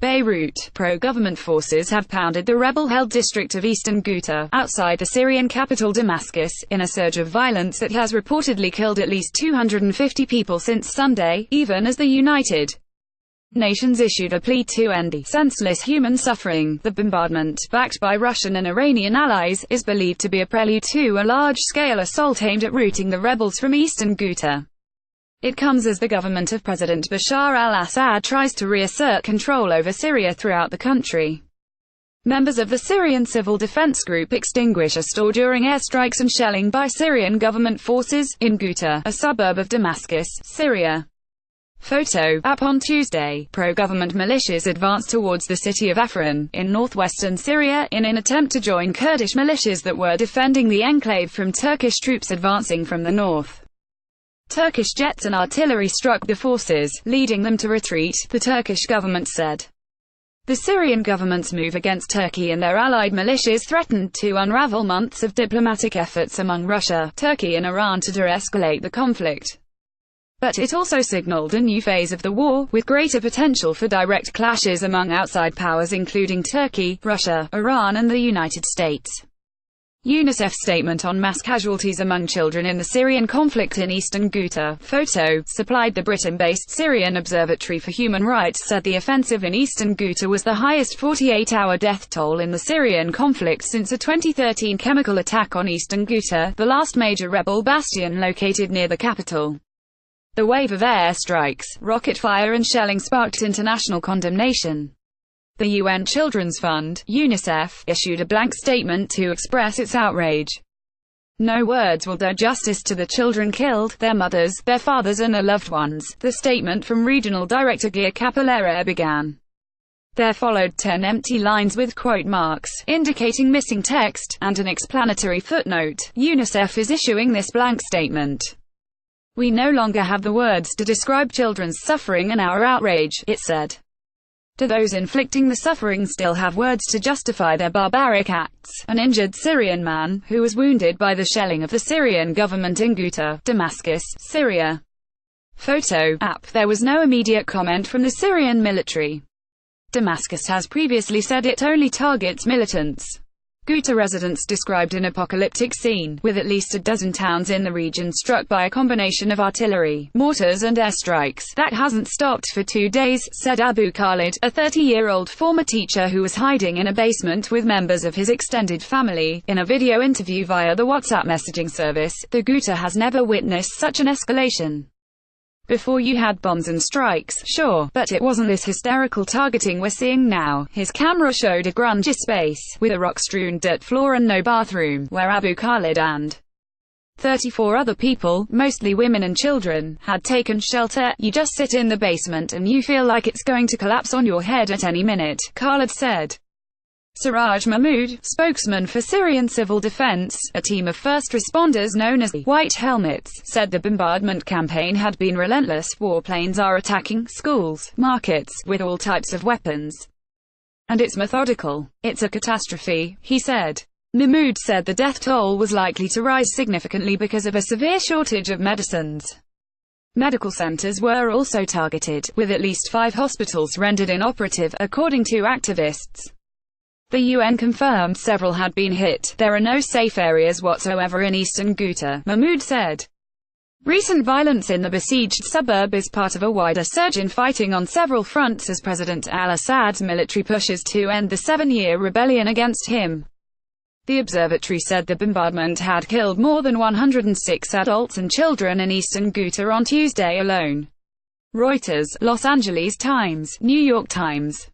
Beirut, pro-government forces have pounded the rebel-held district of eastern Ghouta, outside the Syrian capital Damascus, in a surge of violence that has reportedly killed at least 250 people since Sunday, even as the United Nations issued a plea to end the senseless human suffering. The bombardment, backed by Russian and Iranian allies, is believed to be a prelude to a large-scale assault aimed at routing the rebels from eastern Ghouta. It comes as the government of President Bashar al-Assad tries to reassert control over Syria throughout the country. Members of the Syrian Civil Defence group extinguish a store during airstrikes and shelling by Syrian government forces, in Ghouta, a suburb of Damascus, Syria. Photo, up on Tuesday, pro-government militias advanced towards the city of Afrin, in northwestern Syria, in an attempt to join Kurdish militias that were defending the enclave from Turkish troops advancing from the north. Turkish jets and artillery struck the forces, leading them to retreat, the Turkish government said. The Syrian government's move against Turkey and their allied militias threatened to unravel months of diplomatic efforts among Russia, Turkey and Iran to de-escalate the conflict. But it also signaled a new phase of the war, with greater potential for direct clashes among outside powers including Turkey, Russia, Iran and the United States. UNICEF's statement on mass casualties among children in the Syrian conflict in eastern Ghouta, photo, supplied the Britain-based Syrian Observatory for Human Rights, said the offensive in eastern Ghouta was the highest 48-hour death toll in the Syrian conflict since a 2013 chemical attack on eastern Ghouta, the last major rebel bastion located near the capital. The wave of airstrikes, rocket fire and shelling sparked international condemnation. The UN Children's Fund, UNICEF, issued a blank statement to express its outrage. No words will do justice to the children killed, their mothers, their fathers and their loved ones, the statement from Regional Director Ghouta began. There followed 10 empty lines with quote marks, indicating missing text, and an explanatory footnote. UNICEF is issuing this blank statement. We no longer have the words to describe children's suffering and our outrage, it said. Do those inflicting the suffering still have words to justify their barbaric acts? An injured Syrian man, who was wounded by the shelling of the Syrian government in Ghouta, Damascus, Syria. Photo, app. There was no immediate comment from the Syrian military. Damascus has previously said it only targets militants. Ghouta residents described an apocalyptic scene, with at least a dozen towns in the region struck by a combination of artillery, mortars and airstrikes. That hasn't stopped for 2 days, said Abu Khalid, a 30-year-old former teacher who was hiding in a basement with members of his extended family. In a video interview via the WhatsApp messaging service, the Ghouta has never witnessed such an escalation. Before you had bombs and strikes, sure, but it wasn't this hysterical targeting we're seeing now. His camera showed a grungy space, with a rock-strewn dirt floor and no bathroom, where Abu Khalid and 34 other people, mostly women and children, had taken shelter. You just sit in the basement and you feel like it's going to collapse on your head at any minute, Khalid said. Siraj Mahmoud, spokesman for Syrian Civil Defence, a team of first responders known as the White Helmets, said the bombardment campaign had been relentless. Warplanes are attacking schools, markets, with all types of weapons. And it's methodical. It's a catastrophe, he said. Mahmoud said the death toll was likely to rise significantly because of a severe shortage of medicines. Medical centers were also targeted, with at least 5 hospitals rendered inoperative, according to activists. The UN confirmed several had been hit. There are no safe areas whatsoever in eastern Ghouta, Mahmoud said. Recent violence in the besieged suburb is part of a wider surge in fighting on several fronts as President al-Assad's military pushes to end the 7-year rebellion against him. The observatory said the bombardment had killed more than 106 adults and children in eastern Ghouta on Tuesday alone. Reuters, Los Angeles Times, New York Times.